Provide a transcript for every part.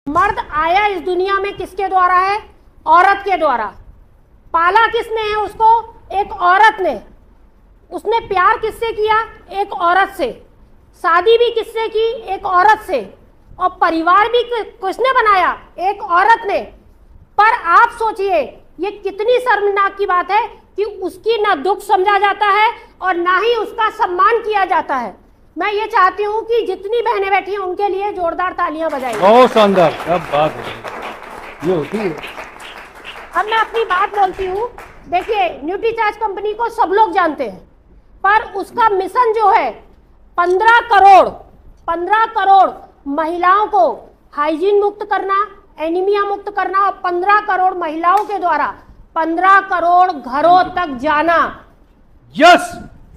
मर्द आया इस दुनिया में किसके द्वारा है? औरत के द्वारा। पाला किसने है उसको? एक औरत ने। उसने प्यार किससे किया? एक औरत से। शादी भी किससे की? एक औरत से। और परिवार भी किसने बनाया? एक औरत ने। पर आप सोचिए ये कितनी शर्मनाक की बात है कि उसकी ना दुख समझा जाता है और ना ही उसका सम्मान किया जाता है। मैं ये चाहती हूँ कि जितनी बहनें बैठी हैं उनके लिए जोरदार तालियां बजाइए। बहुत शानदार, क्या बात है, ये होती है। अब मैं अपनी बात बोलती हूँ। देखिए, न्यूट्रीचार्ज कंपनी को सब लोग जानते हैं, पर उसका मिशन जो है 15 करोड़ महिलाओं को हाइजीन मुक्त करना, एनीमिया मुक्त करना और 15 करोड़ महिलाओं के द्वारा 15 करोड़ घरों तक जाना। यस,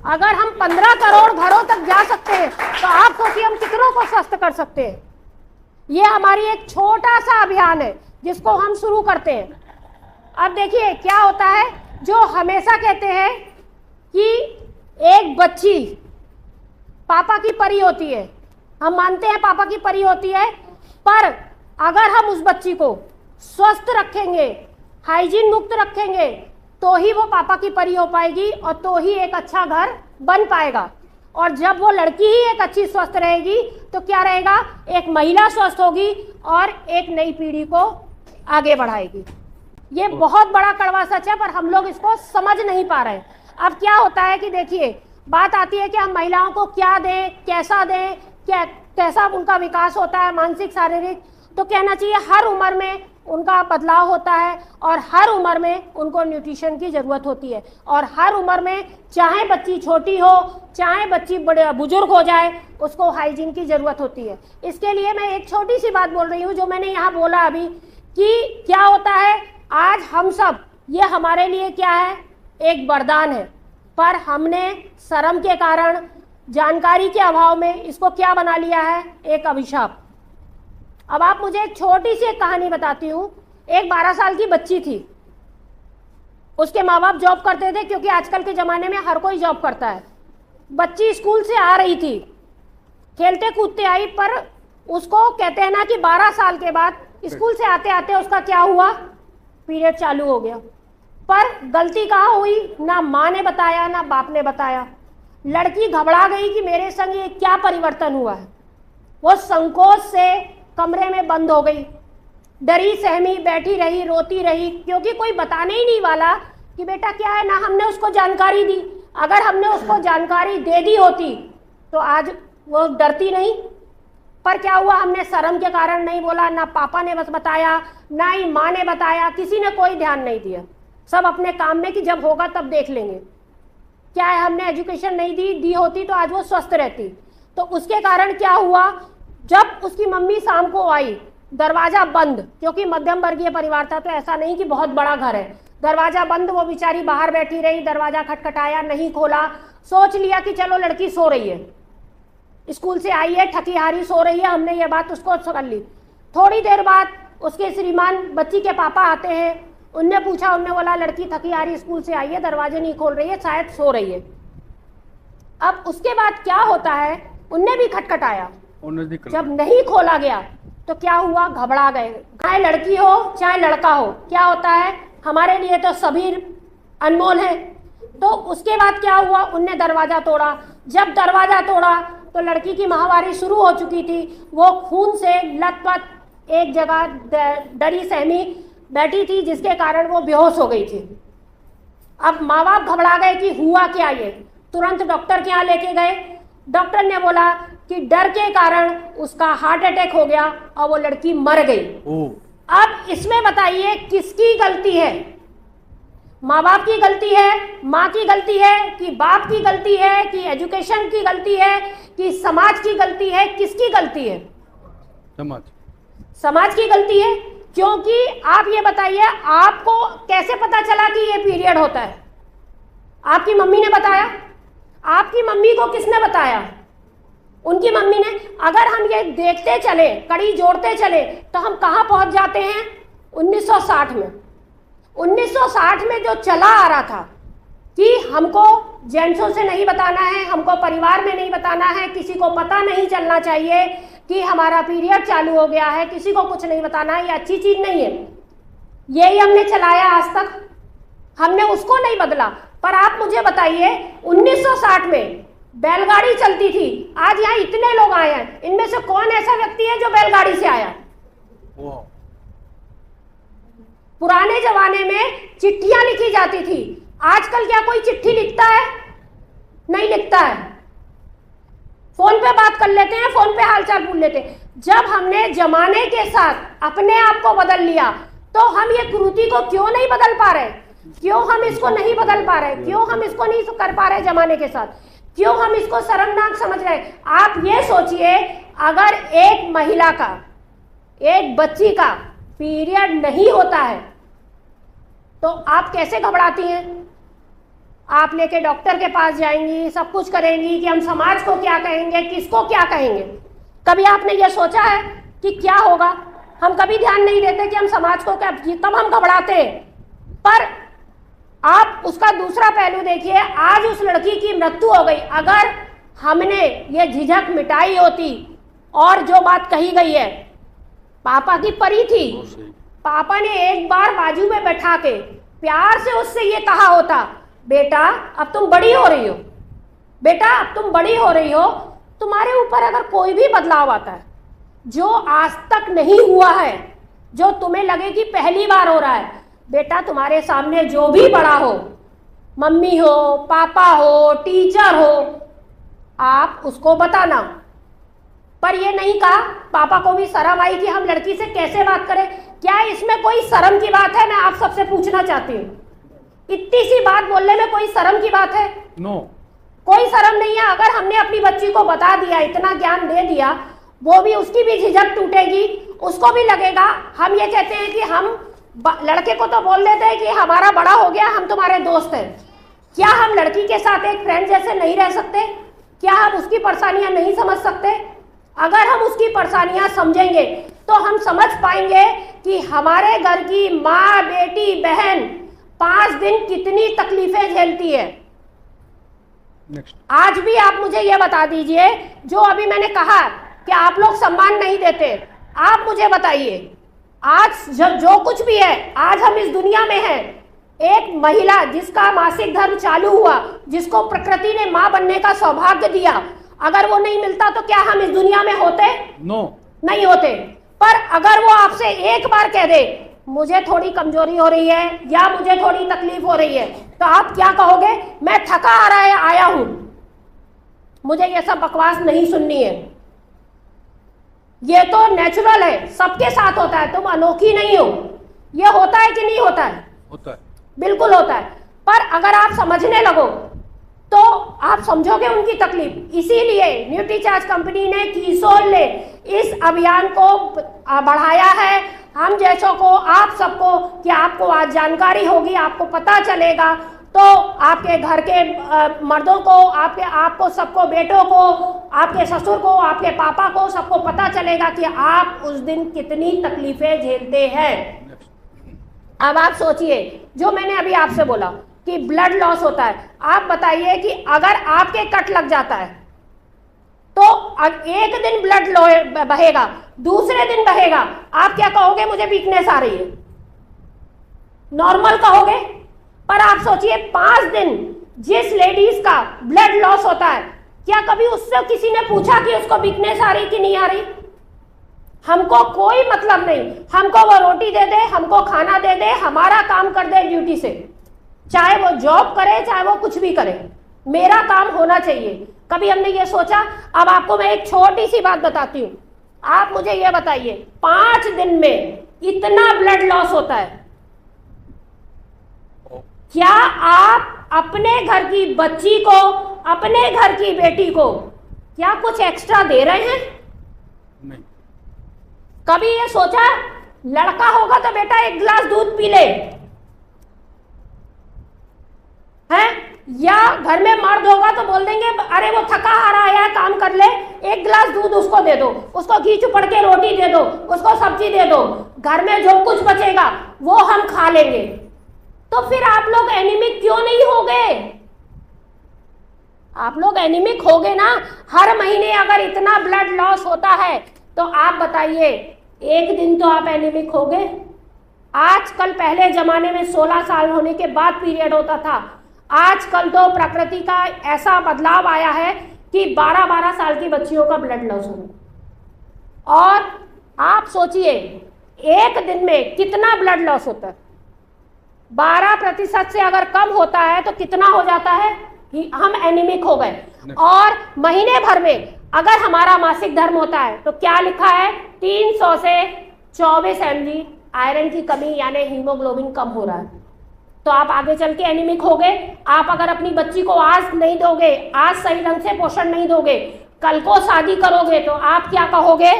अगर हम 15 करोड़ घरों तक जा सकते हैं तो आप सोचिए हम कितनों को स्वस्थ कर सकते हैं। ये हमारी एक छोटा सा अभियान है जिसको हम शुरू करते हैं। अब देखिए क्या होता है, जो हमेशा कहते हैं कि एक बच्ची पापा की परी होती है, हम मानते हैं पापा की परी होती है, पर अगर हम उस बच्ची को स्वस्थ रखेंगे, हाइजीन मुक्त रखेंगे, तो ही वो पापा की परी हो पाएगी और तो ही एक अच्छा घर बन पाएगा। और जब वो लड़की ही एक अच्छी स्वस्थ रहेगी तो क्या रहेगा? एक महिला स्वस्थ होगी और एक नई पीढ़ी को आगे बढ़ाएगी। ये बहुत बड़ा कड़वा सच है, पर हम लोग इसको समझ नहीं पा रहे हैं। अब क्या होता है कि देखिए, बात आती है कि हम महिलाओं को क्या दें, कैसा दें, कैसा उनका विकास होता है, मानसिक शारीरिक। तो कहना चाहिए हर उम्र में उनका बदलाव होता है और हर उम्र में उनको न्यूट्रिशन की ज़रूरत होती है। और हर उम्र में चाहे बच्ची छोटी हो, चाहे बच्ची बड़े बुजुर्ग हो जाए, उसको हाइजीन की ज़रूरत होती है। इसके लिए मैं एक छोटी सी बात बोल रही हूँ जो मैंने यहाँ बोला अभी, कि क्या होता है आज हम सब, ये हमारे लिए क्या है? एक वरदान है, पर हमने शर्म के कारण, जानकारी के अभाव में इसको क्या बना लिया है? एक अभिशाप। अब आप मुझे एक छोटी सी एक कहानी बताती हूँ। एक 12 साल की बच्ची थी, उसके माँ बाप जॉब करते थे, क्योंकि आजकल के ज़माने में हर कोई जॉब करता है। बच्ची स्कूल से आ रही थी, खेलते कूदते आई, पर उसको कहते हैं ना कि 12 साल के बाद स्कूल से आते आते उसका क्या हुआ? पीरियड चालू हो गया। पर गलती कहाँ हुई? ना माँ ने बताया ना बाप ने बताया। लड़की घबरा गई कि मेरे संग ये क्या परिवर्तन हुआ है। वो संकोच से कमरे में बंद हो गई, डरी सहमी बैठी रही, रोती रही, क्योंकि कोई बताने ही नहीं वाला कि बेटा क्या है। ना हमने उसको जानकारी दी। अगर हमने उसको जानकारी दे दी होती तो आज वो डरती नहीं। पर क्या हुआ? हमने शर्म के कारण नहीं बोला, ना पापा ने बस बताया, ना ही माँ ने बताया, किसी ने कोई ध्यान नहीं दिया। सब अपने काम में कि जब होगा तब देख लेंगे। क्या है, हमने एजुकेशन नहीं दी होती तो आज वो स्वस्थ रहती। तो उसके कारण क्या हुआ? जब उसकी मम्मी शाम को आई, दरवाजा बंद, क्योंकि मध्यम वर्गीय परिवार था तो ऐसा नहीं कि बहुत बड़ा घर है। दरवाजा बंद, वो बेचारी बाहर बैठी रही, दरवाजा खटखटाया, नहीं खोला। सोच लिया कि चलो लड़की सो रही है, स्कूल से आई है, थकी हारी सो रही है, हमने ये बात उसको कर ली। थोड़ी देर बाद उसके श्रीमान बच्ची के पापा आते हैं, उनने पूछा, उनने बोला लड़की थकी हारी स्कूल से आई है, दरवाजे नहीं खोल रही है, शायद सो रही है। अब उसके बाद क्या होता है, उनने भी खटखटाया, जब नहीं खोला गया तो क्या हुआ? घबरा गए। चाहे लड़की हो चाहे लड़का हो, क्या होता है हमारे लिए तो सभी अनमोल है। तो उसके बाद क्या हुआ? उनने दरवाजा तोड़ा। जब दरवाजा तोड़ा तो लड़की की माहवारी शुरू हो चुकी थी। वो खून से लथपथ एक जगह डरी सहमी बैठी थी, जिसके कारण वो बेहोश हो गई थी। अब माँ बाप घबरा गए कि हुआ क्या ये। तुरंत डॉक्टर के यहाँ लेके गए। डॉक्टर ने बोला कि डर के कारण उसका हार्ट अटैक हो गया और वो लड़की मर गई। अब इसमें बताइए किसकी गलती है? माँ बाप की गलती है, माँ की गलती है, कि बाप की गलती है, कि एजुकेशन की गलती है, कि समाज की गलती है? किसकी गलती है? समाज की गलती है। क्योंकि आप ये बताइए, आपको कैसे पता चला कि ये पीरियड होता है? आपकी मम्मी ने बताया? आपकी मम्मी को किसने बताया? उनकी मम्मी ने। अगर हम ये देखते चले, कड़ी जोड़ते चले, तो हम कहाँ पहुंच जाते हैं? 1960 में। 1960 में जो चला आ रहा था कि हमको जेंट्सों से नहीं बताना है, हमको परिवार में नहीं बताना है, किसी को पता नहीं चलना चाहिए कि हमारा पीरियड चालू हो गया है, किसी को कुछ नहीं बताना, ये अच्छी चीज नहीं है। यही हमने चलाया आज तक, हमने उसको नहीं बदला। पर आप मुझे बताइए 1960 में बैलगाड़ी चलती थी, आज यहाँ इतने लोग आए हैं, इनमें से कौन ऐसा व्यक्ति है जो बैलगाड़ी से आया? पुराने जमाने में चिट्ठियां लिखी जाती थी, आजकल क्या कोई चिट्ठी लिखता है? नहीं लिखता है। फोन पे बात कर लेते हैं, फोन पे हालचाल पूछ लेते हैं। जब हमने जमाने के साथ अपने आप को बदल लिया तो हम ये कुरीति को क्यों नहीं बदल पा रहे? क्यों हम इसको नहीं बदल पा रहे? क्यों हम इसको नहीं कर पा रहे जमाने के साथ? क्यों हम इसको शर्मनाक समझ रहे? आप ये सोचिए, अगर एक महिला का, एक बच्ची का पीरियड नहीं होता है तो आप कैसे घबराती हैं? आप लेके डॉक्टर के पास जाएंगी, सब कुछ करेंगी कि हम समाज को क्या कहेंगे, किसको क्या कहेंगे। कभी आपने ये सोचा है कि क्या होगा? हम कभी ध्यान नहीं देते कि हम समाज को क्या, तब हम घबराते हैं। पर आप उसका दूसरा पहलू देखिए, आज उस लड़की की मृत्यु हो गई। अगर हमने ये झिझक मिटाई होती और जो बात कही गई है, पापा की परी थी, पापा ने एक बार बाजू में बैठा के प्यार से उससे ये कहा होता, बेटा अब तुम बड़ी हो रही हो, बेटा अब तुम बड़ी हो रही हो, तुम्हारे ऊपर अगर कोई भी बदलाव आता है जो आज तक नहीं हुआ है, जो तुम्हें लगे कि पहली बार हो रहा है, बेटा तुम्हारे सामने जो भी बड़ा हो, मम्मी हो, पापा हो, टीचर हो, आप उसको बताना। पर ये नहीं कहा, पापा को भी शर्म आई कि हम लड़की से कैसे बात करें। क्या इसमें कोई शर्म की बात है? मैं आप सबसे पूछना चाहती हूँ, इतनी सी बात बोलने में कोई शर्म की बात है? नो, कोई शर्म नहीं है। अगर हमने अपनी बच्ची को बता दिया, इतना ज्ञान दे दिया, वो भी, उसकी भी झिझक टूटेगी, उसको भी लगेगा। हम ये कहते हैं कि हम लड़के को तो बोल देते हैं कि हमारा बड़ा हो गया, हम तुम्हारे दोस्त हैं। क्या हम लड़की के साथ एक फ्रेंड जैसे नहीं रह सकते? क्या हम उसकी परेशानियां नहीं समझ सकते? अगर हम उसकी परेशानियां समझेंगे तो हम समझ पाएंगे कि हमारे घर की माँ, बेटी, बहन 5 दिन कितनी तकलीफें झेलती है। आज भी आप मुझे ये बता दीजिए, जो अभी मैंने कहा कि आप लोग सम्मान नहीं देते, आप मुझे बताइए, आज जब जो कुछ भी है, आज हम इस दुनिया में हैं, एक महिला जिसका मासिक धर्म चालू हुआ, जिसको प्रकृति ने मां बनने का सौभाग्य दिया, अगर वो नहीं मिलता तो क्या हम इस दुनिया में होते? नो, नहीं होते। पर अगर वो आपसे एक बार कह दे मुझे थोड़ी कमजोरी हो रही है या मुझे थोड़ी तकलीफ हो रही है, तो आप क्या कहोगे? मैं थका आ रहा है, आया हूं, मुझे ये सब बकवास नहीं सुननी है। ये तो नेचुरल है, सबके साथ होता है, तुम अनोखी नहीं हो। ये होता है कि नहीं होता है? होता है, बिल्कुल होता है। पर अगर आप समझने लगो तो आप समझोगे उनकी तकलीफ। इसीलिए न्यूट्रीचार्ज कंपनी ने, कीसोल ने इस अभियान को बढ़ाया है, हम जैसों को, आप सबको, कि आपको आज जानकारी होगी, आपको पता चलेगा, तो आपके घर के मर्दों को, आपको सबको, बेटों को, आपके ससुर को, आपके पापा को, सबको पता चलेगा कि आप उस दिन कितनी तकलीफें झेलते हैं। अब आप सोचिए, जो मैंने अभी आपसे बोला कि ब्लड लॉस होता है, आप बताइए कि अगर आपके कट लग जाता है तो एक दिन ब्लड बहेगा, दूसरे दिन बहेगा, आप क्या कहोगे? मुझे वीकनेस आ रही है, नॉर्मल कहोगे। पर आप सोचिए 5 दिन जिस लेडीज का ब्लड लॉस होता है, क्या कभी उससे किसी ने पूछा कि उसको वीकनेस आ रही कि नहीं आ रही? हमको कोई मतलब नहीं, हमको वो रोटी दे दे, हमको खाना दे दे, हमारा काम कर दे ड्यूटी से, चाहे वो जॉब करे, चाहे वो कुछ भी करे, मेरा काम होना चाहिए। कभी हमने ये सोचा? अब आपको मैं एक छोटी सी बात बताती हूँ, आप मुझे ये बताइए, 5 दिन में इतना ब्लड लॉस होता है, क्या आप अपने घर की बच्ची को, अपने घर की बेटी को क्या कुछ एक्स्ट्रा दे रहे हैं? नहीं। कभी ये सोचा? लड़का होगा तो बेटा 1 गिलास दूध पी ले, है? या घर में मर्द होगा तो बोल देंगे अरे वो थका आ रहा है, काम कर ले, 1 गिलास दूध उसको दे दो, उसको घी चुपड़ के रोटी दे दो, उसको सब्जी दे दो, घर में जो कुछ बचेगा वो हम खा लेंगे। तो फिर आप लोग एनीमिक क्यों नहीं हो गए? आप लोग एनीमिक हो गए ना। हर महीने अगर इतना ब्लड लॉस होता है तो आप बताइए, एक दिन तो आप एनीमिक हो गए। आजकल, पहले जमाने में 16 साल होने के बाद पीरियड होता था, आजकल तो प्रकृति का ऐसा बदलाव आया है कि 12-12 साल की बच्चियों का ब्लड लॉस हो रहा। और आप सोचिए एक दिन में कितना ब्लड लॉस होता है। 12% से अगर कम होता है तो कितना हो जाता है, हम एनीमिक हो गए। और महीने भर में अगर हमारा मासिक धर्म होता है तो क्या लिखा है, 300 से 24 mg आयरन की कमी यानी हीमोग्लोबिन कम हो रहा है। तो आप आगे चल के एनीमिक हो गए। आप अगर अपनी बच्ची को आज नहीं दोगे, आज सही ढंग से पोषण नहीं दोगे, कल को शादी करोगे तो आप क्या कहोगे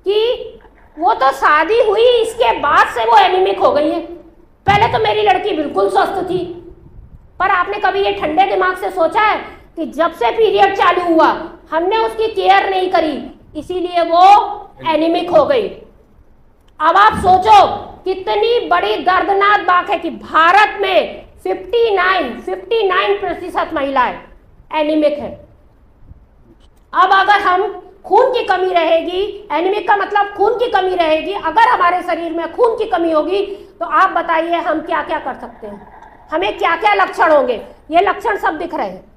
कि वो तो शादी हुई इसके बाद से वो एनीमिक हो गई है, पहले तो मेरी लड़की बिल्कुल स्वस्थ थी। पर आपने कभी ये ठंडे दिमाग से सोचा है कि जब से पीरियड चालू हुआ हमने उसकी केयर नहीं करी, इसीलिए वो एनीमिक हो गई। अब आप सोचो कितनी बड़ी दर्दनाक बात है कि भारत में 59% महिलाएं एनीमिक है। अब अगर हम खून की कमी रहेगी, एनीमिक का मतलब खून की कमी रहेगी, अगर हमारे शरीर में खून की कमी होगी तो आप बताइए हम क्या क्या कर सकते हैं, हमें क्या क्या लक्षण होंगे। ये लक्षण सब दिख रहे हैं।